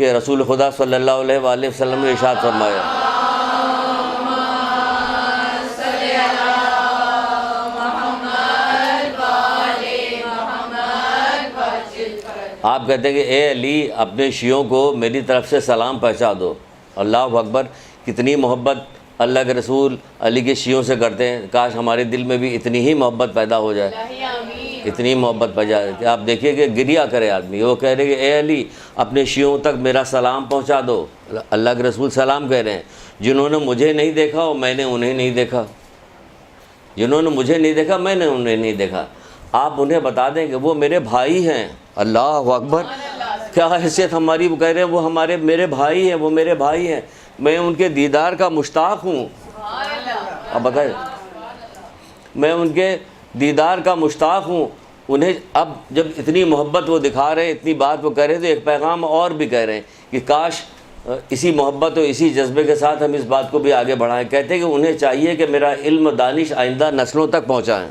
کہ رسول خدا صلی اللہ علیہ وآلہ وسلم نے ارشاد فرمایا، آپ کہتے ہیں کہ اے علی اپنے شیعوں کو میری طرف سے سلام پہنچا دو۔ اللہ اکبر، کتنی محبت اللہ کے رسول علی کے شیعوں سے کرتے ہیں۔ کاش ہمارے دل میں بھی اتنی ہی محبت پیدا ہو جائے، اتنی محبت پیدا کہ آپ دیکھیے کہ گریا کرے آدمی، وہ کہہ رہے کہ اے علی اپنے شیعوں تک میرا سلام پہنچا دو۔ اللہ کے رسول سلام کہہ رہے ہیں، جنہوں نے مجھے نہیں دیکھا اور میں نے انہیں نہیں دیکھا، جنہوں نے مجھے نہیں دیکھا میں نے انہیں نہیں دیکھا۔ آپ انہیں بتا دیں کہ وہ میرے بھائی ہیں۔ اللہ اکبر، کیا حیثیت ہماری، وہ کہہ رہے ہیں وہ میرے بھائی ہیں، وہ میرے بھائی ہیں، میں ان کے دیدار کا مشتاق ہوں۔ اب بتائیں، میں ان کے دیدار کا مشتاق ہوں۔ انہیں اب جب اتنی محبت وہ دکھا رہے ہیں، اتنی بات وہ کہہ رہے ہیں، تو ایک پیغام اور بھی کہہ رہے ہیں کہ کاش اسی محبت اور اسی جذبے کے ساتھ ہم اس بات کو بھی آگے بڑھائیں۔ کہتے ہیں کہ انہیں چاہیے کہ میرا علم و دانش آئندہ نسلوں تک پہنچائیں۔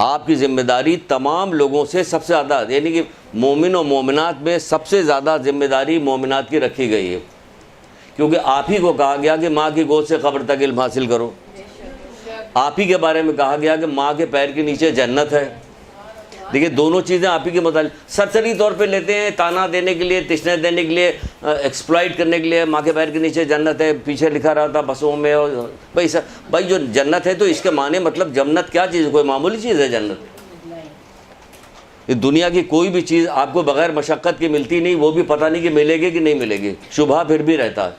آپ کی ذمہ داری تمام لوگوں سے سب سے زیادہ، یعنی کہ مومن و مومنات میں سب سے زیادہ ذمہ داری مومنات کی رکھی گئی ہے، کیونکہ آپ ہی کو کہا گیا کہ ماں کی گود سے قبر تک علم حاصل کرو۔ آپ ہی کے بارے میں کہا گیا کہ ماں کے پیر کے نیچے جنت ہے۔ دیکھیے دونوں چیزیں آپ ہی کے متعلق سرسری طور پہ لیتے ہیں، تانا دینے کے لیے، تشنے دینے کے لیے، ایکسپلائٹ کرنے کے لیے، ماں کے پیر کے نیچے جنت ہے، پیچھے لکھا رہا تھا بسوں میں۔ اور بھائی جو جنت ہے تو اس کے معنی مطلب جنت کیا چیز ہے؟ کوئی معمولی چیز ہے جنت؟ دنیا کی کوئی بھی چیز آپ کو بغیر مشقت کی ملتی نہیں، وہ بھی پتہ نہیں کہ ملے گی کہ نہیں ملے گی، شبہ پھر بھی رہتا ہے۔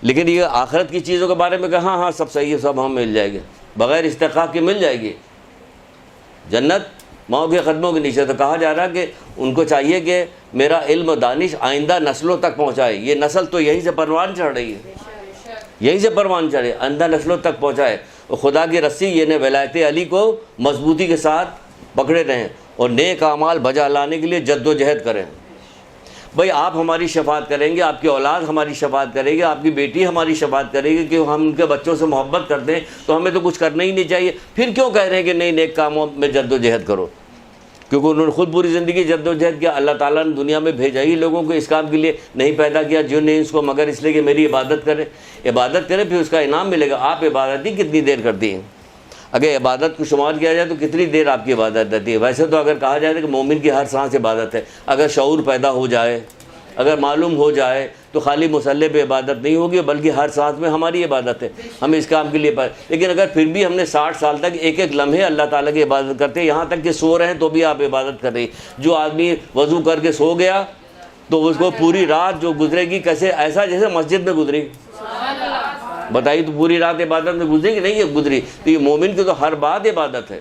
لیکن یہ آخرت کی چیزوں کے بارے میں کہ ہاں ہاں سب صحیح ہے، سب ہم مل جائے گی، بغیر استحقاق کی مل جائے گی جنت ماؤں کے قدموں کے نیچے۔ تو کہا جا رہا کہ ان کو چاہیے کہ میرا علم و دانش آئندہ نسلوں تک پہنچائے۔ یہ نسل تو یہیں سے پروان چڑھ رہی ہے، یہیں سے پروان چڑھے، آئندہ نسلوں تک پہنچائے۔ اور خدا کی رسی یعنی ولایت علی کو مضبوطی کے ساتھ پکڑے رہیں اور نیک اعمال بجا لانے کے لیے جد و جہد کریں۔ بھائی آپ ہماری شفاعت کریں گے، آپ کی اولاد ہماری شفاعت کرے گی، آپ کی بیٹی ہماری شفاعت کرے گی کہ ہم ان کے بچوں سے محبت کرتے ہیں، تو ہمیں تو کچھ کرنا ہی نہیں چاہیے۔ پھر کیوں کہہ رہے ہیں کہ نہیں نیک کاموں میں جد و جہد کرو؟ کیونکہ انہوں نے خود پوری زندگی جد و جہد کیا۔ اللہ تعالیٰ نے دنیا میں بھیجا ہی لوگوں کو اس کام کے لیے نہیں پیدا کیا جو نہیں اس کو مگر اس لیے کہ میری عبادت کرے، عبادت کرے پھر اس کا انعام ملے گا۔ آپ عبادت ہی کتنی دیر کرتی ہیں؟ اگر عبادت کو شمار کیا جائے تو کتنی دیر آپ کی عبادت رہتی ہے؟ ویسے تو اگر کہا جائے کہ مومن کی ہر سانس عبادت ہے، اگر شعور پیدا ہو جائے، اگر معلوم ہو جائے تو خالی مصلی پہ عبادت نہیں ہوگی بلکہ ہر سانس میں ہماری عبادت ہے، ہم اس کام کے لیے لیکن اگر پھر بھی ہم نے 60 سال تک ایک ایک لمحے اللہ تعالیٰ کی عبادت کرتے ہیں، یہاں تک کہ سو رہے ہیں تو بھی آپ عبادت کر رہی۔ جو آدمی وضو کر کے سو گیا تو اس کو پوری رات جو گزرے گی کیسے؟ ایسا جیسے مسجد میں گزری۔ بتائیے تو پوری رات عبادت میں گزری کہ نہیں ہے گزری؟ تو یہ مومن کی تو ہر بات عبادت ہے،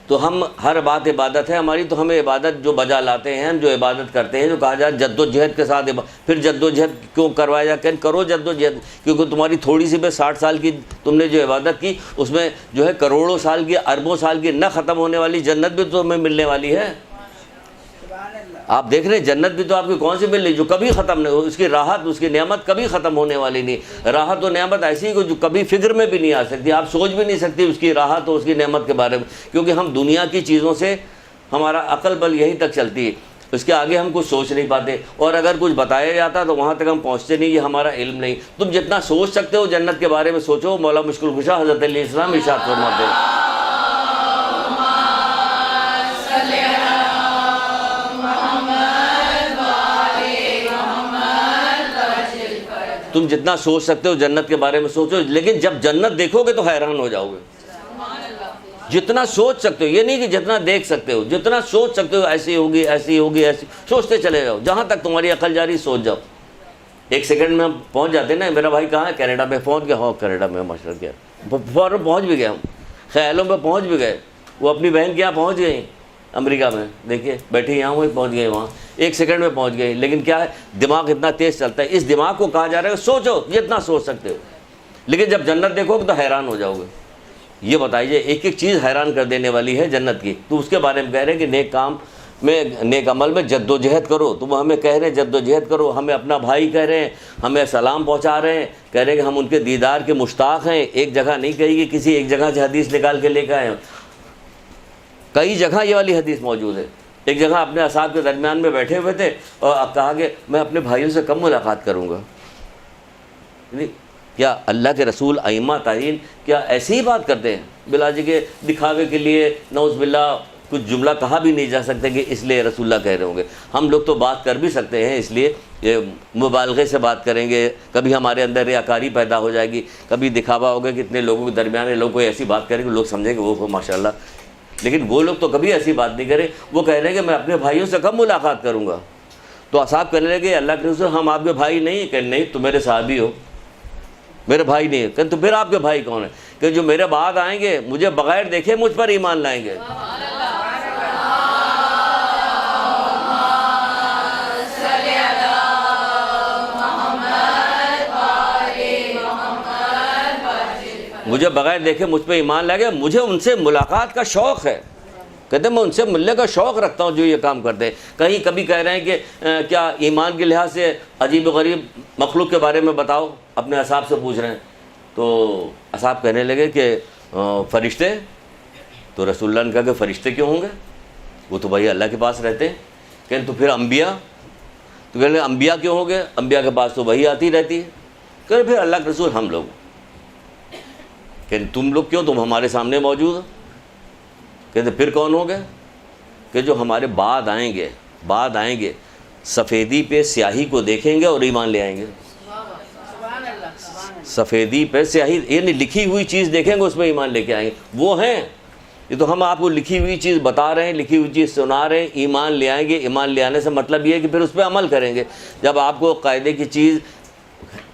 تو ہم ہر بات عبادت ہے ہماری، تو ہمیں عبادت جو بجا لاتے ہیں، جو عبادت کرتے ہیں، جو کہا جائے جد و جہد کے ساتھ پھر جد و جہد کیوں کروایا جائے؟ کرو جد و جہد، کیونکہ تمہاری تھوڑی سی پہ 60 سال کی تم نے جو عبادت کی اس میں جو ہے کروڑوں سال کی، اربوں سال کی نہ ختم ہونے والی جنت بھی تو تمہیں ملنے والی ہے۔ آپ دیکھ رہے ہیں جنت بھی تو آپ کی کون سی مل رہی جو کبھی ختم نہیں ہو، اس کی راحت، اس کی نعمت کبھی ختم ہونے والی نہیں۔ راحت و نعمت ایسی جو کبھی فکر میں بھی نہیں آ سکتی، آپ سوچ بھی نہیں سکتی اس کی راحت اور اس کی نعمت کے بارے میں، کیونکہ ہم دنیا کی چیزوں سے ہمارا عقل بل یہیں تک چلتی ہے، اس کے آگے ہم کچھ سوچ نہیں پاتے، اور اگر کچھ بتایا جاتا تو وہاں تک ہم پہنچتے نہیں، یہ ہمارا علم نہیں۔ تم جتنا سوچ سکتے ہو جنت کے بارے میں سوچو۔ مولا مشکل کشا حضرت علیہ السلام ارشاد فرماتے ہیں، تم جتنا سوچ سکتے ہو جنت کے بارے میں سوچو، لیکن جب جنت دیکھو گے تو حیران ہو جاؤ گے۔ جتنا سوچ سکتے ہو، یہ نہیں کہ جتنا دیکھ سکتے ہو، جتنا سوچ سکتے ہو ایسی ہوگی ایسی ہوگی ایسی، سوچتے چلے جاؤ جہاں تک تمہاری عقل جاری، سوچ جاؤ۔ ایک سیکنڈ میں ہم پہنچ جاتے ہیں نا، میرا بھائی کہاں ہے؟ کینیڈا میں پہنچ گیا۔ ہاں کینیڈا میں مشرق کیا فوراً پہنچ بھی گیا، ہم خیالوں میں پہنچ بھی گئے۔ وہ اپنی بہن کے یہاں پہنچ گئی امریکہ میں، دیکھیے بیٹھی یہاں وہی پہنچ گئی وہاں، ایک سیکنڈ میں پہنچ گئی۔ لیکن کیا ہے، دماغ اتنا تیز چلتا ہے، اس دماغ کو کہا جا رہا ہے کہ سوچو جتنا سوچ سکتے ہو، لیکن جب جنت دیکھو گے تو حیران ہو جاؤ گے۔ یہ بتائیے ایک ایک چیز حیران کر دینے والی ہے جنت کی، تو اس کے بارے میں کہہ رہے ہیں کہ نیک کام میں، نیک عمل میں جد و جہد کرو۔ تم ہمیں کہہ رہے ہیں جد و جہد کرو، ہمیں اپنا بھائی کہہ رہے ہیں، ہمیں سلام پہنچا رہے ہیں، کہہ رہے ہیں کہ ہم ان کے دیدار کے مشتاق ہیں۔ ایک جگہ نہیں کہی کہ کسی ایک جگہ سے حدیث نکال کے لے کے آئے ہیں، کئی جگہ یہ والی حدیث موجود ہے ایک جگہ اپنے اصحاب کے درمیان میں بیٹھے ہوئے تھے اور اب کہا کہ میں اپنے بھائیوں سے کم ملاقات کروں گا. کیا اللہ کے رسول ائمہ تعین کیا ایسی ہی بات کرتے ہیں؟ بلا جی کے دکھاوے کے لیے نعوذ باللہ کچھ جملہ کہا بھی نہیں جا سکتے کہ اس لیے رسول اللہ کہہ رہے ہوں گے. ہم لوگ تو بات کر بھی سکتے ہیں، اس لیے یہ مبالغے سے بات کریں گے، کبھی ہمارے اندر ریاکاری پیدا ہو جائے گی، کبھی دکھاوا ہوگا کہ اتنے لوگوں کے درمیان لوگ کوئی ایسی بات کریں کہ لوگ سمجھیں کہ وہ ماشاء اللہ. لیکن وہ لوگ تو کبھی ایسی بات نہیں کریں، وہ کہہ رہے ہیں کہ میں اپنے بھائیوں سے کم ملاقات کروں گا. تو اصحاب کہنے لگے اللہ کے رسول ہم آپ کے بھائی نہیں. کہ نہیں تم میرے صحابی ہو، میرے بھائی نہیں. کہ تو پھر آپ کے بھائی کون ہیں؟ کہ جو میرے بعد آئیں گے مجھے بغیر دیکھے مجھ پر ایمان لائیں گے. مجھے بغیر دیکھے مجھ پہ ایمان لائے گا. مجھے ان سے ملاقات کا شوق ہے. کہتے ہیں میں ان سے ملنے کا شوق رکھتا ہوں جو یہ کام کرتے ہیں. کہیں کبھی کہہ رہے ہیں کہ کیا ایمان کے لحاظ سے عجیب و غریب مخلوق کے بارے میں بتاؤ، اپنے اصحاب سے پوچھ رہے ہیں. تو اصحاب کہنے لگے کہ فرشتے. تو رسول اللہ نے کہا کہ فرشتے کیوں ہوں گے، وہ تو بھائی اللہ کے پاس رہتے ہیں. کہ تو پھر انبیاء. تو کہنے لگے انبیاء کیوں ہوں گے، انبیاء کے پاس تو وہی آتی رہتی ہے. کہ پھر اللہ کے رسول ہم لوگ. کہ تم لوگ کیوں، تم ہمارے سامنے موجود ہو. کہتے پھر کون ہو گئے؟ کہ جو ہمارے بعد آئیں گے سفیدی پہ سیاہی کو دیکھیں گے اور ایمان لے آئیں گے. سفیدی پہ سیاہی یعنی لکھی ہوئی چیز دیکھیں گے اس میں ایمان لے کے آئیں گے. وہ ہیں یہ تو ہم آپ کو لکھی ہوئی چیز بتا رہے ہیں، لکھی ہوئی چیز سنا رہے ہیں. ایمان لے آئیں گے. ایمان لے آنے سے مطلب یہ ہے کہ پھر اس پہ عمل کریں گے. جب آپ کو قاعدے کی چیز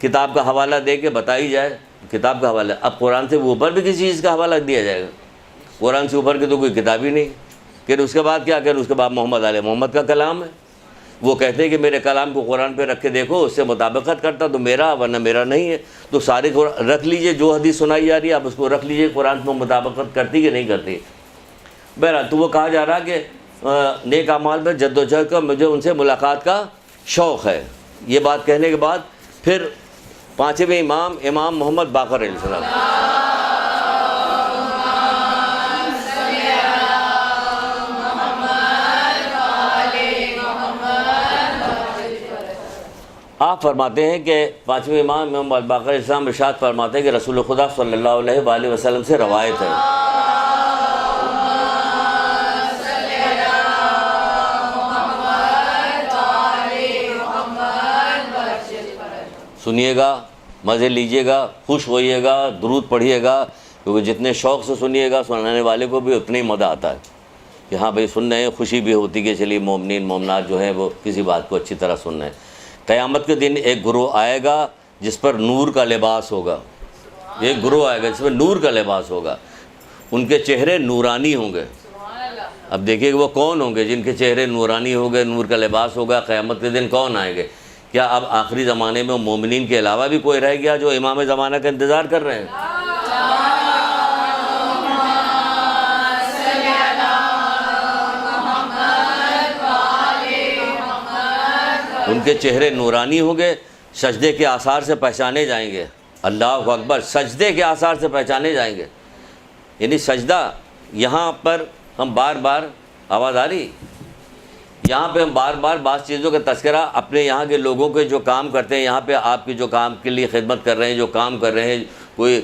کتاب کا حوالہ دے کے بتائی جائے، کتاب کا حوالہ، اب قرآن سے اوپر بھی کسی چیز کا حوالہ دیا جائے گا. قرآن سے اوپر کی تو کوئی کتاب ہی نہیں. پھر اس کے بعد کیا کہ اس کے بعد محمد علیہ محمد کا کلام ہے. وہ کہتے ہیں کہ میرے کلام کو قرآن پہ رکھ کے دیکھو، اس سے مطابقت کرتا تو میرا، ورنہ میرا نہیں ہے. تو سارے رکھ لیجئے، جو حدیث سنائی جا رہی ہے آپ اس کو رکھ لیجئے، قرآن میں مطابقت کرتی کہ نہیں کرتی. بہرحال تو وہ کہا جا رہا کہ نیک اعمال میں جد و جہد کا مجھے ان سے ملاقات کا شوق ہے. یہ بات کہنے کے بعد پھر پانچویں امام محمد باقر علیہ السلام. آپ فرماتے ہیں کہ پانچویں امام محمد باقر علیہ السلام ارشاد فرماتے ہیں کہ رسول خدا صلی اللہ علیہ وآلہ وسلم سے روایت ہے، سنیے گا، مزے لیجیے گا، خوش ہوئیے گا، درود پڑھیے گا، کیونکہ جتنے شوق سے سنیے گا سنانے والے کو بھی اتنا ہی مزہ آتا ہے کہ ہاں بھائی سن رہے ہیں. خوشی بھی ہوتی کہ چلیے مومنین مومنات جو ہیں وہ کسی بات کو اچھی طرح سن رہے ہیں. قیامت کے دن ایک گروہ آئے گا جس پر نور کا لباس ہوگا. ایک گروہ آئے گا جس پر نور کا لباس ہوگا، ان کے چہرے نورانی ہوں گے. اب دیکھیے کہ وہ کون ہوں گے جن کے چہرے نورانی ہوں گے، نور کا لباس ہوگا. قیامت کے دن کون آئیں گے؟ کیا اب آخری زمانے میں مومنین کے علاوہ بھی کوئی رہ گیا جو امام زمانہ کا انتظار کر رہے ہیں؟ ان کے چہرے نورانی ہوں گے، سجدے کے آثار سے پہچانے جائیں گے. اللہ اکبر، سجدے کے آثار سے پہچانے جائیں گے. یعنی سجدہ یہاں پر ہم بار بار آواز آ رہی، یہاں پہ ہم بار بار بعض چیزوں کا تذکرہ اپنے یہاں کے لوگوں کے جو کام کرتے ہیں، یہاں پہ آپ کی جو کام کے لیے خدمت کر رہے ہیں، جو کام کر رہے ہیں، کوئی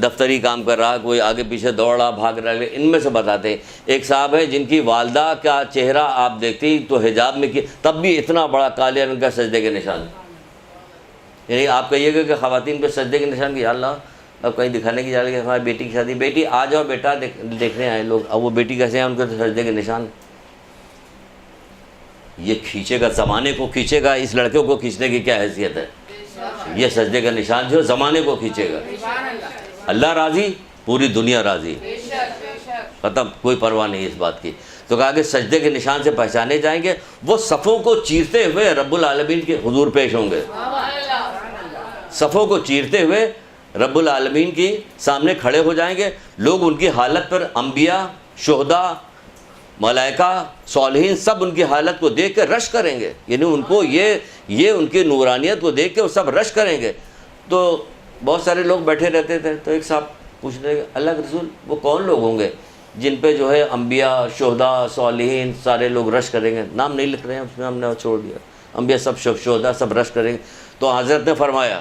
دفتری کام کر رہا، کوئی آگے پیچھے دوڑ رہا بھاگ رہا، ان میں سے بتاتے ہیں. ایک صاحب ہیں جن کی والدہ کا چہرہ آپ دیکھتے ہی تو حجاب میں کی، تب بھی اتنا بڑا کالے رنگ کا سجدے کے نشان. یعنی آپ کہیے گا کہ خواتین پہ سجدے کے نشان کہ یا اللہ اب کہیں دکھانے کی جا رہی ہے ہماری بیٹی کی شادی، بیٹی آ جاؤ بیٹا دیکھنے آئے لوگ، اب وہ بیٹی کیسے ہیں ان کے تو سجدے کے نشان. یہ کھینچے گا، زمانے کو کھینچے گا. اس لڑکے کو کھینچنے کی کیا حیثیت ہے؟ یہ سجدے کا نشان جو زمانے کو کھینچے گا. اللہ راضی، پوری دنیا راضی، ختم، کوئی پرواہ نہیں اس بات کی. تو کہا کہ سجدے کے نشان سے پہچانے جائیں گے. وہ صفوں کو چیرتے ہوئے رب العالمین کے حضور پیش ہوں گے. صفوں کو چیرتے ہوئے رب العالمین کی سامنے کھڑے ہو جائیں گے. لوگ ان کی حالت پر، انبیاء، شہداء، ملائکہ، صالحین، سب ان کی حالت کو دیکھ کے رش کریں گے. یعنی ان کو یہ ان کی نورانیت کو دیکھ کے وہ سب رش کریں گے. تو بہت سارے لوگ بیٹھے رہتے تھے. تو ایک صاحب پوچھ رہے اللہ کے رسول وہ کون لوگ ہوں گے؟ جن پہ جو ہے انبیاء، شہداء، صالحین سارے لوگ رش کریں گے، نام نہیں لکھ رہے ہیں اس میں، ہم نے چھوڑ دیا، انبیاء سب شہداء سب رش کریں گے۔ تو حضرت نے فرمایا،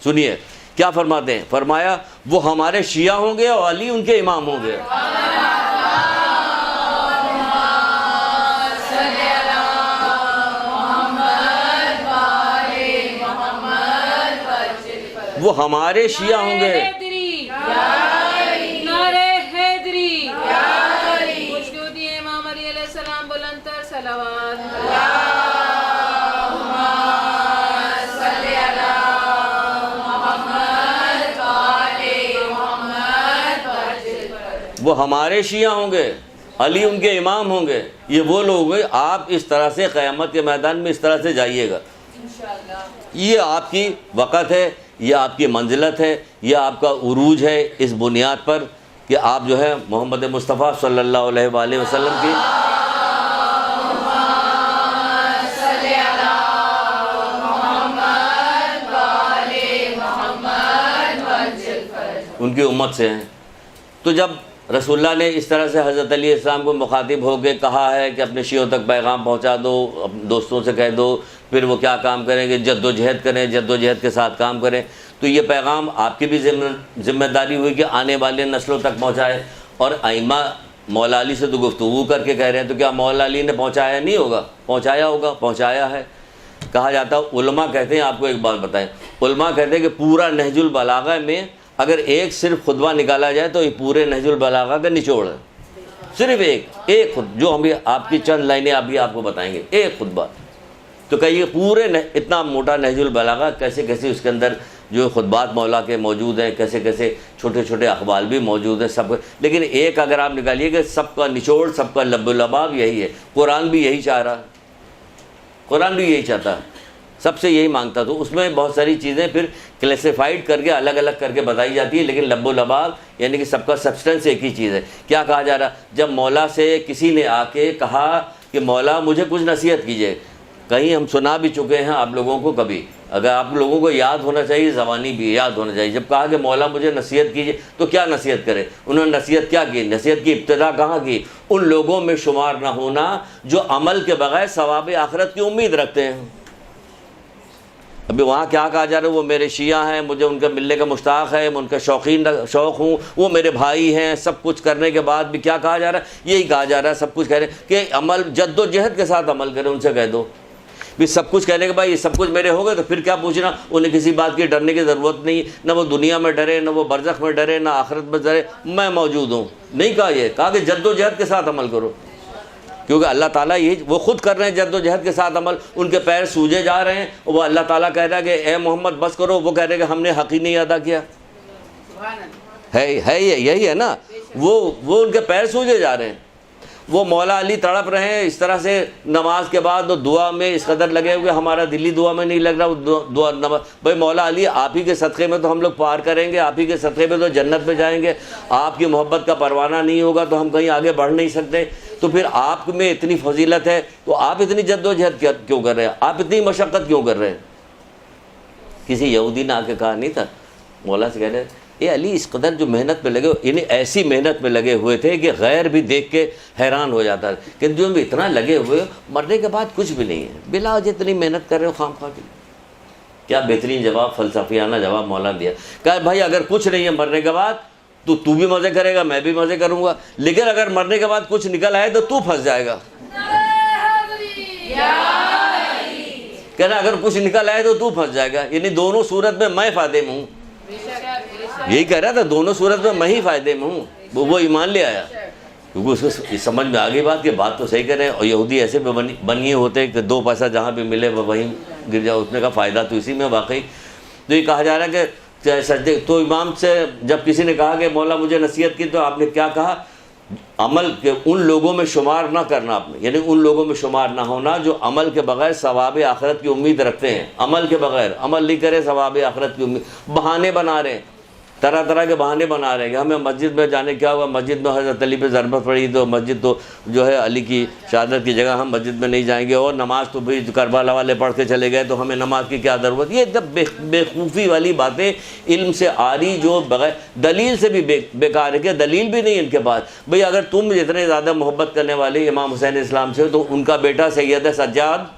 سنیے کیا فرماتے ہیں، فرمایا وہ ہمارے شیعہ ہوں گے اور علی ان کے امام ہوں گے۔ وہ ہمارے شیعہ ہوں گے۔ نعرہ حیدری، وجود امام علی علیہ السلام، بلند تر صلوات۔ وہ ہمارے شیعہ ہوں گے، علی ان کے امام ہوں گے۔ یہ وہ لوگ ہیں، آپ اس طرح سے قیامت کے میدان میں اس طرح سے جائیے گا۔ یہ آپ کی وقت ہے، یہ آپ کی منزلت ہے، یہ آپ کا عروج ہے اس بنیاد پر کہ آپ جو ہے محمد مصطفیٰ صلی اللہ علیہ وآلہ وسلم کی ان کی امت سے ہیں۔ تو جب رسول اللہ نے اس طرح سے حضرت علیہ السلام کو مخاطب ہو کے کہا ہے کہ اپنے شیعوں تک پیغام پہنچا دو، دوستوں سے کہہ دو، پھر وہ کیا کام کریں گے، جد و جہد کریں، جد و جہد کے ساتھ کام کریں، تو یہ پیغام آپ کی بھی ذمہ داری ہوئی کہ آنے والے نسلوں تک پہنچائے۔ اور ائمہ مولا علی سے تو گفتگو کر کے کہہ رہے ہیں، تو کیا مولا علی نے پہنچایا نہیں ہوگا؟ پہنچایا ہوگا، پہنچایا ہے۔ کہا جاتا ہے، علماء کہتے ہیں، آپ کو ایک بات بتائیں، علماء کہتے ہیں کہ پورا نہج البلاغہ میں اگر ایک صرف خطبہ نکالا جائے تو یہ پورے نہج البلاغہ کا نچوڑ ہے، صرف ایک خطبہ، جو ہم آپ کی چند لائنیں ابھی آپ کو بتائیں گے، ایک خطبہ۔ تو کہیے پورے اتنا موٹا نہج البلاغہ، کیسے کیسے اس کے اندر جو خطبات مولا کے موجود ہیں، کیسے کیسے چھوٹے چھوٹے اقوال بھی موجود ہیں، سب، لیکن ایک اگر آپ نکالیے کہ سب کا نچوڑ، سب کا لب و لباب یہی ہے۔ قرآن بھی یہی چاہ رہا، قرآن بھی یہی چاہتا ہے، سب سے یہی مانگتا۔ تو اس میں بہت ساری چیزیں پھر کلیسیفائڈ کر کے الگ الگ کر کے بتائی جاتی ہے، لیکن لب و لباب یعنی کہ سب کا سبسٹنس ایک ہی چیز ہے۔ کیا کہا جا رہا، جب مولا سے کسی نے آ کے کہا کہ مولا مجھے کچھ نصیحت کیجیے، کہیں ہم سنا بھی چکے ہیں آپ لوگوں کو، کبھی اگر آپ لوگوں کو یاد ہونا چاہیے، زبانی بھی یاد ہونا چاہیے، جب کہا کہ مولا مجھے نصیحت کیجیے تو کیا نصیحت کرے؟ انہوں نے نصیحت کیا کی؟ نصیحت کی ابتدا کہاں کی؟ ان لوگوں میں شمار نہ ہونا جو عمل کے بغیر ثواب آخرت کی امید رکھتے ہیں۔ ابھی وہاں کیا کہا جا رہا ہے، وہ میرے شیعہ ہیں، مجھے ان کے ملنے کا مشتاق ہے، میں ان کا شوق ہوں، وہ میرے بھائی ہیں، سب کچھ کرنے کے بعد بھی کیا کہا جا رہا ہے؟ یہی کہا جا رہا ہے، سب کچھ کہہ رہے ہیں کہ عمل جد و جہد کے ساتھ عمل کریں۔ ان سے کہہ دو بھی سب کچھ کہنے کے بعد یہ سب کچھ میرے ہو گئے تو پھر کیا پوچھنا؟ انہیں کسی بات کی ڈرنے کی ضرورت نہیں، نہ وہ دنیا میں ڈرے، نہ وہ برزخ میں ڈرے، نہ آخرت میں ڈرے، میں موجود ہوں۔ نہیں کہا، یہ کہا کہ جد و جہد کے ساتھ عمل کرو، کیونکہ اللہ تعالیٰ یہی وہ خود کر رہے ہیں جد و جہد کے ساتھ عمل، ان کے پیر سوجے جا رہے ہیں، وہ اللہ تعالیٰ کہہ رہا ہے کہ اے محمد بس کرو، وہ کہہ رہے ہیں کہ ہم نے حق ہی نہیں ادا کیا۔ ہے یہی ہے نا، وہ ان کے پیر سوجے جا رہے ہیں۔ وہ مولا علی تڑپ رہے ہیں اس طرح سے نماز کے بعد، وہ دعا میں اس قدر لگے ہوئے، ہمارا دلی دعا میں نہیں لگ رہا، وہ دعا نماز، بھائی مولا علی آپ ہی کے صدقے میں تو ہم لوگ پار کریں گے، آپ ہی کے صدقے میں تو جنت میں جائیں گے، آپ کی محبت کا پروانہ نہیں ہوگا تو ہم کہیں آگے بڑھ نہیں سکتے۔ تو پھر آپ میں اتنی فضیلت ہے تو آپ اتنی جد و جہد کیوں کر رہے ہیں؟ آپ اتنی مشقت کیوں کر رہے ہیں؟ کسی یہودی نے آ کے کہا نہیں تھا، مولا سے کہہ رہے اے علی اس قدر جو محنت پہ لگے، یعنی ایسی محنت میں لگے ہوئے تھے کہ غیر بھی دیکھ کے حیران ہو جاتا ہے کہ جو بھی اتنا لگے ہوئے، مرنے کے بعد کچھ بھی نہیں ہے، بلا وجہ اتنی محنت کر رہے ہو خام خواہ کی۔ کیا بہترین جواب، فلسفیانہ جواب مولا دیا، کہا بھائی اگر کچھ نہیں ہے مرنے کے بعد تو بھی مزے کرے گا، میں بھی مزے کروں گا، لیکن اگر مرنے کے بعد کچھ نکل آئے تو پھنس جائے گا۔ کہنا اگر کچھ نکل آئے تو پھنس جائے گا، یعنی دونوں صورت میں میں فائدے میں ہوں۔ یہی کہہ رہا تھا، دونوں صورت میں میں ہی فائدے میں ہوں۔ وہ ایمان لے آیا کیونکہ اس کو سمجھ میں آگئی بات کہ بات تو صحیح کر رہے ہیں، اور یہودی ایسے بنیے ہوتے کہ 2 پیسہ جہاں بھی ملے وہ وہیں گر جاؤ، اس نے کا فائدہ تو اسی میں واقعی۔ تو یہ کہا جا رہا ہے کہ سجدے، تو امام سے جب کسی نے کہا کہ مولا مجھے نصیحت کی، تو آپ نے کیا کہا؟ عمل کے ان لوگوں میں شمار نہ کرنا آپ نے، یعنی ان لوگوں میں شمار نہ ہونا جو عمل کے بغیر ثواب آخرت کی امید رکھتے ہیں۔ عمل کے بغیر، عمل نہیں کرے ثواب آخرت کی امید، بہانے بنا رہے ہیں۔ طرح طرح کے بہانے بنا رہے ہیں. ہمیں مسجد میں جانے کیا ہوا, مسجد میں حضرت علی پہ ضربت پڑی تو مسجد تو جو ہے علی کی شہادت کی جگہ, ہم مسجد میں نہیں جائیں گے, اور نماز تو بھی کربلا والے پڑھ کے چلے گئے تو ہمیں نماز کی کیا ضرورت. یہ جب بیوقوفی والی باتیں علم سے آ رہی, جو بغیر دلیل سے بھی بیکار ہے, کہ دلیل بھی نہیں ان کے پاس. بھئی اگر تم اتنے زیادہ محبت کرنے والے امام حسین اسلام سے, تو ان کا بیٹا سید سجاد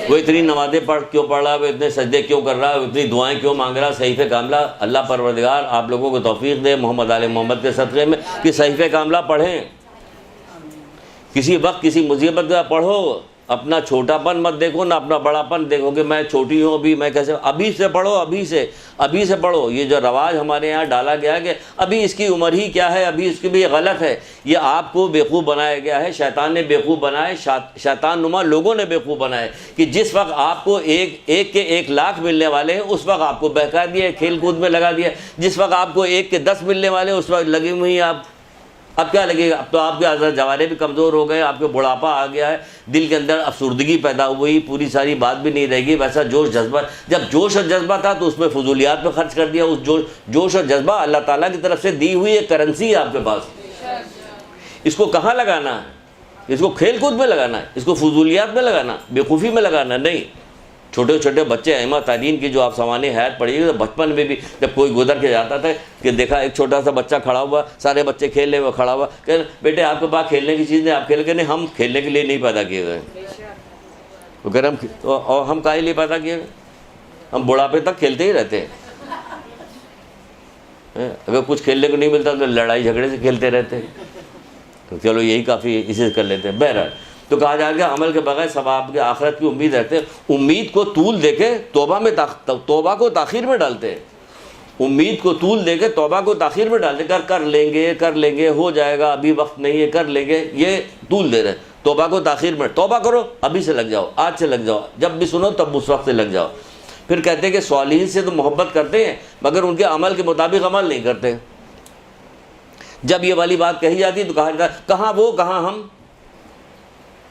وہ اتنی نمازیں کیوں پڑھ رہا ہے, وہ اتنے سجدے کیوں کر رہا ہے, اتنی دعائیں کیوں مانگ رہا ہے, صحیفہ کاملہ. اللہ پروردگار آپ لوگوں کو توفیق دے محمد آل محمد کے صدقے میں کہ صحیفہ کاملہ پڑھیں. کسی وقت کسی مصیبت کا پڑھو, اپنا چھوٹا پن مت دیکھو نہ اپنا بڑا پن دیکھو کہ میں چھوٹی ہوں ابھی, میں کیسے. ابھی سے پڑھو, ابھی سے پڑھو. یہ جو رواج ہمارے یہاں ڈالا گیا ہے کہ ابھی اس کی عمر ہی کیا ہے, ابھی اس کی بھی غلط ہے. یہ آپ کو بیوقوف بنایا گیا ہے, شیطان نے بیوقوف بنائے, شیطان نما لوگوں نے بیوقوف بنائے کہ جس وقت آپ کو ایک کے 1 لاکھ ملنے والے ہیں اس وقت آپ کو بہکا دیا, کھیل کود میں لگا دیا. جس وقت آپ کو 1 کے 10 ملنے والے ہیں اس وقت لگے ہوئی ہیں آپ. اب کیا لگے گا, اب تو آپ کے عضلات جوارے بھی کمزور ہو گئے, آپ کے بڑھاپا آ گیا ہے, دل کے اندر افسردگی پیدا ہوئی, پوری ساری بات بھی نہیں رہے گی. ویسا جوش جذبہ, جب جوش اور جذبہ تھا تو اس میں فضولیات میں خرچ کر دیا. اس جوش اور جذبہ اللہ تعالیٰ کی طرف سے دی ہوئی ایک کرنسی ہے آپ کے پاس. اس کو کہاں لگانا ہے, اس کو کھیل کود میں لگانا ہے, اس کو فضولیات میں لگانا, بیوقوفی میں لگانا نہیں. چھوٹے چھوٹے بچے ائمہ تعدین کی جو آپ سوانح حیات پڑھی تو بچپن میں بھی جب کوئی گزر کے جاتا تھا کہ دیکھا ایک چھوٹا سا بچہ کھڑا ہوا, سارے بچے کھیلنے میں کھڑا ہوا, کہ بیٹے آپ کے پاس کھیلنے کی چیز نہیں, آپ کھیل کے نہیں, ہم کھیلنے کے لیے نہیں پیدا کیے گئے. وہ کہہ رہے اور ہم کاہے لیے پیدا کیے گئے, ہم بڑھاپے تک کھیلتے ہی رہتے ہیں. اگر کچھ کھیلنے کو نہیں ملتا تو لڑائی جھگڑے سے کھیلتے رہتے ہیں. تو چلو یہی کافی ہے, اسی سے کر لیتے ہیں. بہرحال تو کہا جائے گا عمل کے بغیر ثواب کے آخرت کی امید رکھتے ہیں. امید کو طول دے کے توبہ کو تاخیر میں ڈالتے ہیں. امید کو طول دے کے توبہ کو تاخیر میں ڈالتے ہیں. کر لیں گے, ہو جائے گا, ابھی وقت نہیں ہے, کر لیں گے, یہ طول دے رہے ہیں. توبہ کو تاخیر میں, توبہ کرو ابھی سے لگ جاؤ, آج سے لگ جاؤ, جب بھی سنو تب اس وقت سے لگ جاؤ. پھر کہتے ہیں کہ صالحین سے تو محبت کرتے ہیں مگر ان کے عمل کے مطابق عمل نہیں کرتے. جب یہ والی بات کہی جاتی تو کہا جاتا ہے کہاں وہ کہاں ہم.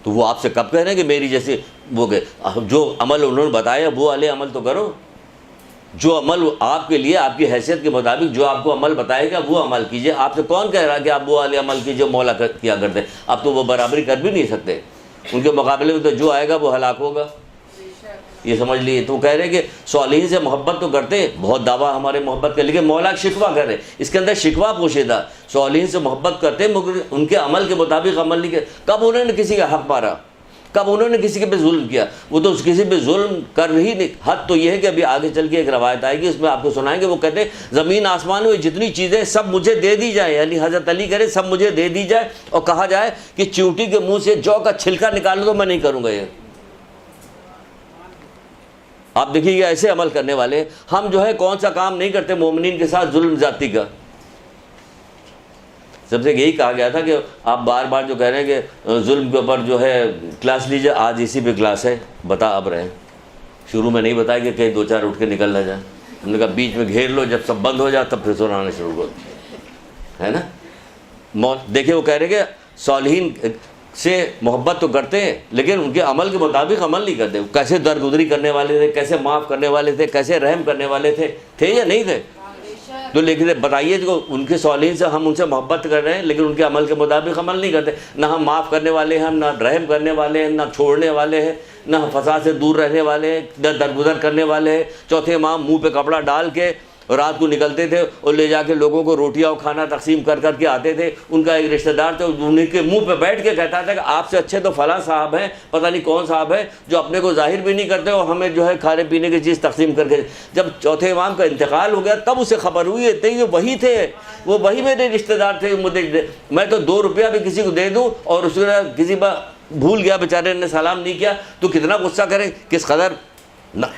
تو وہ آپ سے کب کہہ رہے ہیں کہ میری جیسے وہ کہ جو عمل انہوں نے بتایا وہ والے عمل تو کرو. جو عمل آپ کے لیے آپ کی حیثیت کے مطابق جو آپ کو عمل بتائے گا وہ عمل کیجئے. آپ سے کون کہہ رہا کہ آپ وہ والے عمل کیجئے مولا کیا کرتے. آپ تو وہ برابری کر بھی نہیں سکتے. ان کے مقابلے میں تو جو آئے گا وہ ہلاک ہوگا. یہ سمجھ لیے. تو کہہ رہے کہ صالحین سے محبت تو کرتے ہیں, بہت دعویٰ ہمارے محبت کا, لیکن مولا شکوہ کر رہے, اس کے اندر شکوہ پوشیدہ. صالحین سے محبت کرتے مگر ان کے عمل کے مطابق عمل نہیں کیا. کب انہوں نے کسی کا حق مارا, کب انہوں نے کسی کے پہ ظلم کیا. وہ تو کسی پہ ظلم کر ہی نہیں. حد تو یہ ہے کہ ابھی آگے چل کے ایک روایت آئے گی, اس میں آپ کو سنائیں گے. وہ کہتے ہیں زمین آسمان میں جتنی چیزیں سب مجھے دے دی جائیں, یعنی حضرت علی کرے سب مجھے دے دی جائے, اور کہا جائے کہ چیونٹی کے منہ سے جو کا چھلکا نکالو تو میں نہیں کروں گا. یہ آپ دیکھیے گا ایسے عمل کرنے والے. ہم جو ہے کون سا کام نہیں کرتے مومنین کے ساتھ ظلم زیادتی کا. سب سے یہی کہا گیا تھا کہ آپ بار بار جو کہہ رہے ہیں کہ ظلم کے اوپر جو ہے کلاس لیجیے, آج اسی پہ کلاس ہے, بتا اب رہے ہیں. شروع میں نہیں بتایا کہ کہیں 2-4 اٹھ کے نکل نہ جائے. ہم نے کہا بیچ میں گھیر لو, جب سب بند ہو جائے تب پھر سنانا شروع کرو, ہے نا. دیکھیں وہ کہہ رہے کہ صالحین سے محبت تو کرتے ہیں لیکن ان کے عمل کے مطابق عمل نہیں کرتے. کیسے درگزری کرنے والے تھے, کیسے معاف کرنے والے تھے, کیسے رحم کرنے والے تھے یا نہیں تھے. تو لیکن بتائیے جو ان کے صالحین سے ہم ان سے محبت کر رہے ہیں لیکن ان کے عمل کے مطابق عمل نہیں کرتے. نہ ہم معاف کرنے والے ہیں, نہ رحم کرنے والے ہیں, نہ چھوڑنے والے ہیں, نہ فساد سے دور رہنے والے ہیں, نہ درگزر کرنے والے ہیں. چوتھے امام منہ پہ کپڑا ڈال کے رات کو نکلتے تھے اور لے جا کے لوگوں کو روٹیاں اور کھانا تقسیم کر کے آتے تھے. ان کا ایک رشتہ دار تھا, انہیں کے منہ پہ بیٹھ کے کہتا تھا کہ آپ سے اچھے تو فلاں صاحب ہیں, پتہ نہیں کون صاحب ہے, جو اپنے کو ظاہر بھی نہیں کرتے اور ہمیں جو ہے کھانے پینے کی چیز تقسیم کر کے. جب چوتھے امام کا انتقال ہو گیا تب اسے خبر ہوئی ہے وہی تھے, وہ وہی میرے رشتہ دار تھے. میں تو 2 روپیہ بھی کسی کو دے دوں اور اس کے کسی بھول گیا بیچارے نے سلام نہیں کیا تو کتنا غصہ کرے, کس قدر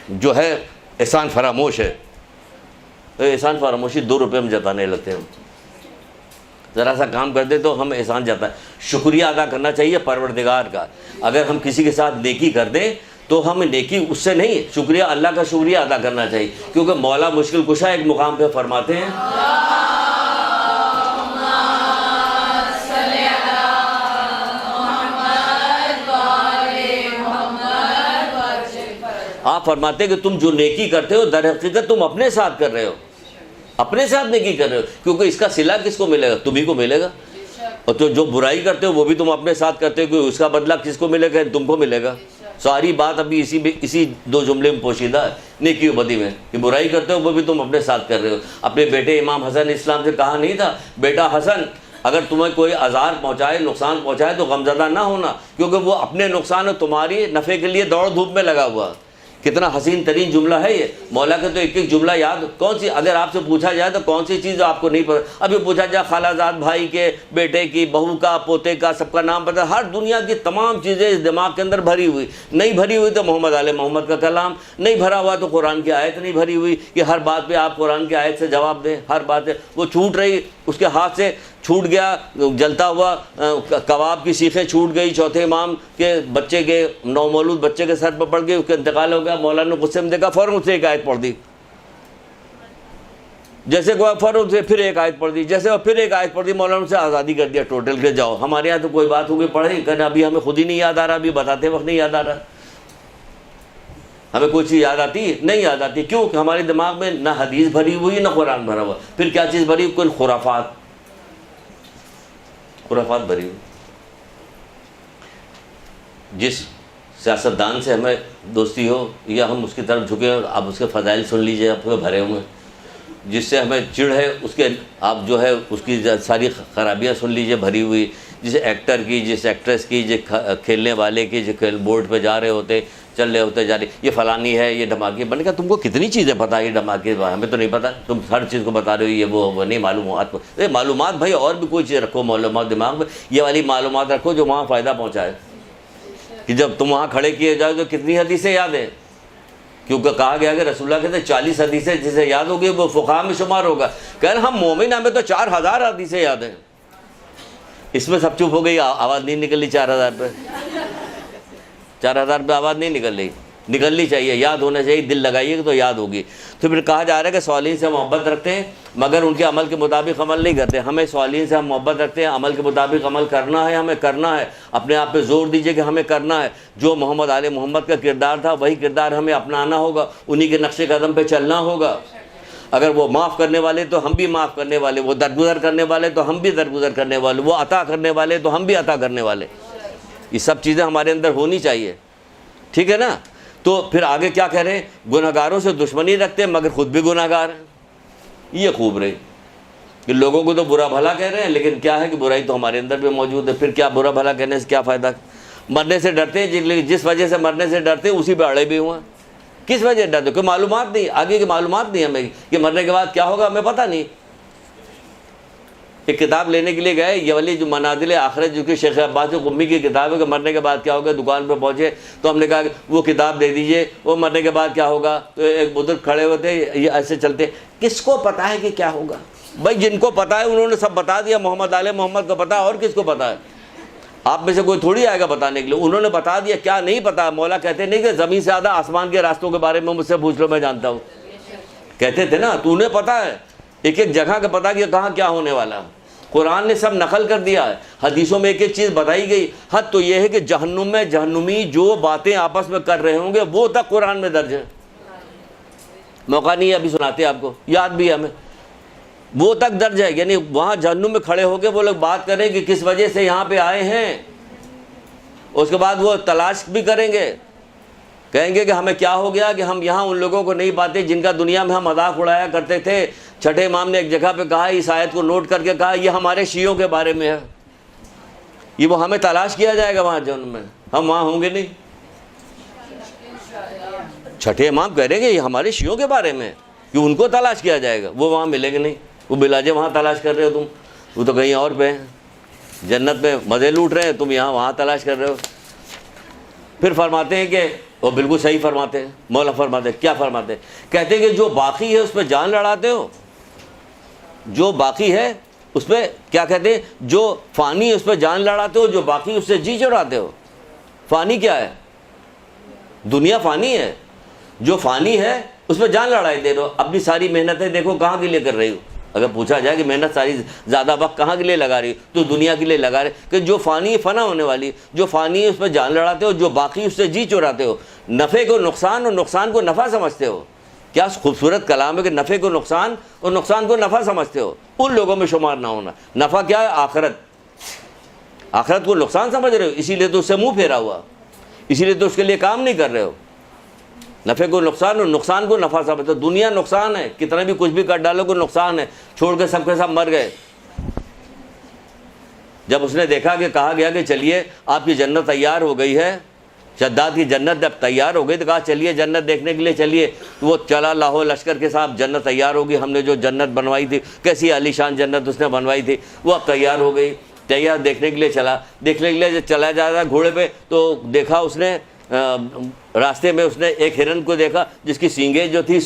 جو ہے احسان فراموش ہے. احسان فراموشی 2 روپے میں جتانے لگتے ہیں. ذرا سا کام کر دے تو ہم احسان جاتا ہے. شکریہ ادا کرنا چاہیے پروردگار کا. اگر ہم کسی کے ساتھ نیکی کر دیں تو ہم نیکی اس سے نہیں, شکریہ اللہ کا شکریہ ادا کرنا چاہیے, کیونکہ مولا مشکل کشا ایک مقام پہ فرماتے ہیں آپ فرماتے ہیں کہ تم جو نیکی کرتے ہو در حقیقت تم اپنے ساتھ کر رہے ہو، اپنے ساتھ نیکی کر رہے ہو، کیونکہ اس کا صلہ کس کو ملے گا؟ تمہیں کو ملے گا. اور تو جو برائی کرتے ہو وہ بھی تم اپنے ساتھ کرتے ہو، کہ اس کا بدلہ کس کو ملے گا؟ تم کو ملے گا. ساری بات ابھی اسی 2 جملے میں پوشیدہ ہے، نیکی و بدی میں، کہ برائی کرتے ہو وہ بھی تم اپنے ساتھ کر رہے ہو. اپنے بیٹے امام حسن علیہ السلام سے کہا نہیں تھا بیٹا حسن اگر تمہیں کوئی آزار پہنچائے، نقصان پہنچائے تو غمزدہ نہ ہونا، کیونکہ وہ اپنے نقصان اور تمہاری نفع کے لیے دوڑ دھوپ میں لگا ہوا. کتنا حسین ترین جملہ ہے یہ. مولا کا تو ایک ایک جملہ یاد، کون سی اگر آپ سے پوچھا جائے تو کون سی چیز آپ کو نہیں پتہ. ابھی پوچھا جائے خالہ زاد بھائی کے، بیٹے کی، بہو کا، پوتے کا، سب کا نام پتہ. ہر دنیا کی تمام چیزیں اس دماغ کے اندر بھری ہوئی. نہیں بھری ہوئی تو محمد آل محمد کا کلام نہیں بھرا ہوا، تو قرآن کی آیت نہیں بھری ہوئی کہ ہر بات پہ آپ قرآن کی آیت سے جواب دیں. ہر بات وہ چھوٹ رہی، اس کے ہاتھ سے چھوٹ گیا، جلتا ہوا کباب کی سیخیں چھوٹ گئی، چوتھے امام کے بچے کے، نومولود بچے کے سر پر پڑ گئی، اس کا انتقال ہو گیا. مولانا نے غصے میں دیکھا، فوراً اسے ایک آیت پڑھ دی. جیسے کوئی فوراً سے پھر ایک آیت پڑھ دی، جیسے وہ پھر ایک آیت پڑھ دی، مولانا سے آزادی کر دیا ٹوٹل کے جاؤ. ہمارے یہاں تو کوئی بات ہوگی پڑھیں، کہنا ابھی ہمیں خود ہی نہیں یاد آ رہا، ابھی بتاتے وقت نہیں یاد آ رہا. ہمیں کوئی چیز یاد آتی ہے؟ نہیں یاد آتی. کیوں؟ کہ ہمارے دماغ میں نہ حدیث بھری ہوئی نہ قرآن بھرا ہوا. پھر کیا چیز بھری؟ کوئی خرافات بھری ہوئی. جس سیاستدان سے ہمیں دوستی ہو یا ہم اس کی طرف جھکے ہو، آپ اس کے فضائل سن لیجئے، آپ کو بھرے ہوئے. جس سے ہمیں چڑ ہے اس کے آپ جو ہے اس کی ساری خرابیاں سن لیجئے بھری ہوئی. جس ایکٹر کی، جس ایکٹریس کی، جس کھیلنے والے کی، جو کھیل بورڈ پہ جا رہے ہوتے، چل رہے ہوتے، جا رہے یہ فلانی ہے، یہ دھماکے. میں نے کہا تم کو کتنی چیزیں پتہ ہے یہ دھماکے، ہمیں تو نہیں پتہ. تم ہر چیز کو بتا رہے ہو، یہ وہ نہیں معلومات. معلومات بھائی اور بھی کوئی چیز رکھو معلومات دماغ میں، یہ والی معلومات رکھو جو وہاں فائدہ پہنچائے. کہ جب تم وہاں کھڑے کیے جاؤ تو کتنی حدیثیں یاد ہیں، کیونکہ کہا گیا کہ رسول اللہ کہتے ہیں 40 حدیثیں جسے یاد ہوگی وہ فقہاء میں شمار ہوگا. کہہ ہم مومن، ہمیں تو 4000 حدیثیں یاد ہیں. اس میں سب چپ ہو گئی، آواز نہیں نکلی. 4000 پہ 4000 پہ آواز نہیں نکل رہی، نکلنی چاہیے، یاد ہونا چاہیے. دل لگائیے کہ تو یاد ہوگی. تو پھر کہا جا رہا ہے کہ صالحین سے محبت رکھتے ہیں مگر ان کے عمل کے مطابق عمل نہیں کرتے. ہمیں صالحین سے ہم محبت رکھتے ہیں، عمل کے مطابق عمل کرنا ہے، ہمیں کرنا ہے. اپنے آپ پہ زور دیجئے کہ ہمیں کرنا ہے. جو محمد آل محمد کا کردار تھا وہی کردار ہمیں اپنانا ہوگا، انہی کے نقش قدم پہ چلنا ہوگا. اگر وہ معاف کرنے والے تو ہم بھی معاف کرنے والے، وہ درگزر کرنے والے تو ہم بھی درگزر کرنے والے، وہ عطا کرنے والے تو ہم بھی عطا کرنے والے. یہ سب چیزیں ہمارے اندر ہونی چاہیے. ٹھیک ہے نا؟ تو پھر آگے کیا کہہ رہے ہیں؟ گناہگاروں سے دشمنی رکھتے ہیں مگر خود بھی گناہ گار ہیں. یہ خوب رہی کہ لوگوں کو تو برا بھلا کہہ رہے ہیں، لیکن کیا ہے کہ برائی تو ہمارے اندر بھی موجود ہے. پھر کیا برا بھلا کہنے سے کیا فائدہ؟ مرنے سے ڈرتے ہیں، جس وجہ سے مرنے سے ڈرتے ہیں اسی پہ اڑے بھی ہوئے ہیں. کس وجہ سے ڈرتے؟ کوئی معلومات نہیں، آگے کی معلومات نہیں ہمیں کہ مرنے کے بعد کیا ہوگا، ہمیں پتہ نہیں. ایک کتاب لینے کے لیے گئے، یہ والی جو منازل آخرت جو کہ شیخ عباس قمی کی کتاب ہے کہ مرنے کے بعد کیا ہوگا. دکان پہ پہنچے تو ہم نے کہا کہ وہ کتاب دے دیجئے، وہ مرنے کے بعد کیا ہوگا. تو ایک بزرگ کھڑے ہوئے تھے، یہ ایسے چلتے، کس کو پتہ ہے کہ کیا ہوگا؟ بھائی جن کو پتہ ہے انہوں نے سب بتا دیا. محمد آل محمد کو پتہ ہے، اور کس کو پتہ ہے؟ آپ میں سے کوئی تھوڑی آئے گا بتانے کے لیے. انہوں نے بتا دیا. کیا نہیں پتا؟ مولا کہتے نہیں کہ زمین سے زیادہ آسمان کے راستوں کے بارے میں مجھ سے پوچھ لو، میں جانتا ہوں. کہتے تھے نا تو انہیں پتا ہے ایک ایک جگہ کا پتا کہ کہاں کیا ہونے والا. قرآن نے سب نقل کر دیا ہے، حدیثوں میں ایک ایک چیز بتائی گئی. حد تو یہ ہے کہ جہنم میں جہنمی جو باتیں آپس میں کر رہے ہوں گے وہ تک قرآن میں درج ہے. موقع نہیں ہے ابھی سناتے آپ کو، یاد بھی ہے ہمیں. وہ تک درج ہے، یعنی وہاں جہنم میں کھڑے ہو کے وہ لوگ بات کریں کہ کس وجہ سے یہاں پہ آئے ہیں. اس کے بعد وہ تلاش بھی کریں گے، کہیں گے کہ ہمیں کیا ہو گیا کہ ہم یہاں ان لوگوں کو نہیں پاتے جن کا دنیا میں ہم مذاق اڑایا کرتے تھے. چھٹے امام نے ایک جگہ پہ کہا، اس آیت کو نوٹ کر کے کہا، یہ ہمارے شیعوں کے بارے میں ہے. یہ وہ ہمیں تلاش کیا جائے گا وہاں جہنم میں، ہم وہاں ہوں گے نہیں. چھٹے امام کہہ رہے ہیں کہ یہ ہمارے شیعوں کے بارے میں کہ ان کو تلاش کیا جائے گا، وہ وہاں ملیں گے نہیں. وہ بلاجے وہاں تلاش کر رہے ہو تم، وہ تو کہیں اور پہ ہیں، جنت میں مزے لوٹ رہے ہیں، تم یہاں وہاں تلاش کر رہے ہو. پھر فرماتے ہیں کہ وہ بالکل صحیح فرماتے ہیں. مولا فرماتے ہیں، کیا فرماتے ہیں؟ کہتے ہیں کہ جو باقی ہے اس پہ جان لڑاتے ہو. جو باقی ہے اس پہ کیا کہتے ہیں؟ جو فانی ہے اس پہ جان لڑاتے ہو، جو باقی اس سے جی چڑھاتے ہو. فانی کیا ہے؟ دنیا فانی ہے. جو فانی ہے اس پہ جان لڑائی دے رہے ہو. اپنی ساری محنتیں دیکھو کہاں کے لیے کر رہی ہو. اگر پوچھا جائے کہ محنت ساری زیادہ وقت کہاں کے لیے لگا رہی تو دنیا کے لیے لگا رہے، کہ جو فانی فنا ہونے والی، جو فانی اس پہ جان لڑاتے ہو، جو باقی اس سے جی چراتے ہو، نفع کو نقصان اور نقصان کو نفع سمجھتے ہو. کیا خوبصورت کلام ہے کہ نفع کو نقصان اور نقصان کو نفع سمجھتے ہو. ان لوگوں میں شمار نہ ہونا. نفع کیا ہے؟ آخرت. آخرت کو نقصان سمجھ رہے ہو، اسی لیے تو اس سے منہ پھیرا ہوا، اسی لیے تو اس کے لیے کام نہیں کر رہے ہو. نفع کو نقصان اور نقصان کو نفع سمجھتے ہو. دنیا نقصان ہے، کتنا بھی کچھ بھی کر ڈالو کو نقصان ہے. چھوڑ کے سب مر گئے. جب اس نے دیکھا کہ کہا گیا کہ چلیے آپ کی جنت تیار ہو گئی ہے، شداد کی جنت جب تیار ہو گئی تو کہا چلیے جنت دیکھنے کے لیے چلیے. تو وہ چلا لاہور لشکر کے ساتھ، جنت تیار ہوگی، ہم نے جو جنت بنوائی تھی، کیسی عالی شان جنت اس نے بنوائی تھی، وہ اب تیار ہو گئی. تیار دیکھنے کے لیے چلا، دیکھنے کے لیے جب چلا جا رہا گھوڑے پہ تو دیکھا اس نے راستے میں اس نے ایک ہرن کو دیکھا جس کی سینگیں جو تھی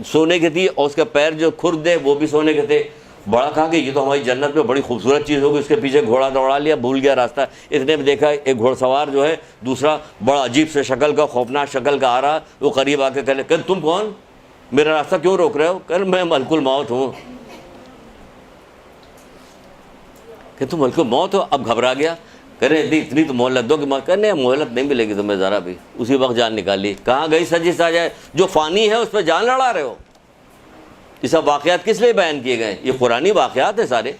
سونے کی تھی اور اس کے پیر جو کھرد ہے وہ بھی سونے کے تھے. بڑا کہا کہ یہ تو ہماری جنت میں بڑی خوبصورت چیز ہوگی. اس کے پیچھے گھوڑا دوڑا لیا، بھول گیا راستہ. اتنے میں دیکھا ایک گھوڑ سوار جو ہے دوسرا بڑا عجیب سے شکل کا، خوفناک شکل کا آ رہا. وہ قریب آ کے کہ تم کون، میرا راستہ کیوں روک رہے ہو؟ کہ میں ملک الموت ہوں. کہ تم ملک الموت ہو؟ اب گھبرا گیا. کہہ رہے اتنی تو مہلت دو کہ کہنے مہلت نہیں ملے گی تمہیں ذرا بھی. اسی وقت جان نکالی. کہاں گئی سجی ساجائے؟ جو فانی ہے اس پہ جان لڑا رہے ہو. یہ سب واقعات کس لیے بیان کیے گئے؟ یہ قرآنی واقعات ہیں سارے.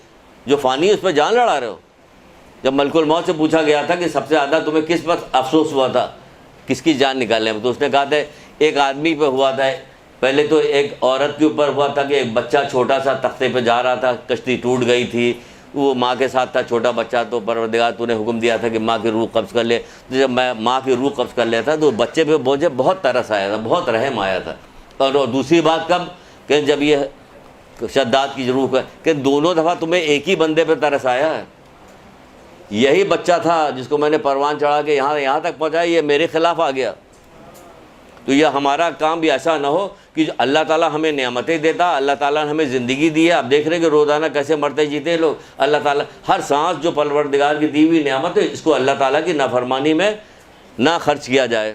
جو فانی ہے اس پہ جان لڑا رہے ہو. جب ملک الموت سے پوچھا گیا تھا کہ سب سے زیادہ تمہیں کس وقت افسوس ہوا تھا، کس کی جان نکالنے میں، تو اس نے کہا تھا ایک آدمی پہ ہوا تھا. پہلے تو ایک عورت کے اوپر ہوا تھا کہ ایک بچہ چھوٹا سا تختے پہ جا رہا تھا، کشتی ٹوٹ گئی تھی، وہ ماں کے ساتھ تھا چھوٹا بچہ. تو پروردگار تو نے حکم دیا تھا کہ ماں کی روح قبض کر لے. تو جب میں ماں کی روح قبض کر لیتا تو بچے پہ مجھے بہت ترس آیا تھا، بہت رحم آیا تھا. اور دوسری بات کب کہ جب یہ شداد کی روح ہے کہ دونوں دفعہ تمہیں ایک ہی بندے پہ ترس آیا ہے. یہی بچہ تھا جس کو میں نے پروان چڑھا کے یہاں تک پہنچایا، یہ میرے خلاف آ گیا. تو یہ ہمارا کام بھی ایسا نہ ہو کہ اللہ تعالیٰ ہمیں نعمتیں دیتا، اللہ تعالیٰ نے ہمیں زندگی دی ہے. اب دیکھ رہے ہیں کہ روزانہ کیسے مرتے جیتے ہیں لوگ. اللہ تعالیٰ ہر سانس جو پروردگار کی دی ہوئی نعمت ہے اس کو اللہ تعالیٰ کی نافرمانی میں نہ خرچ کیا جائے.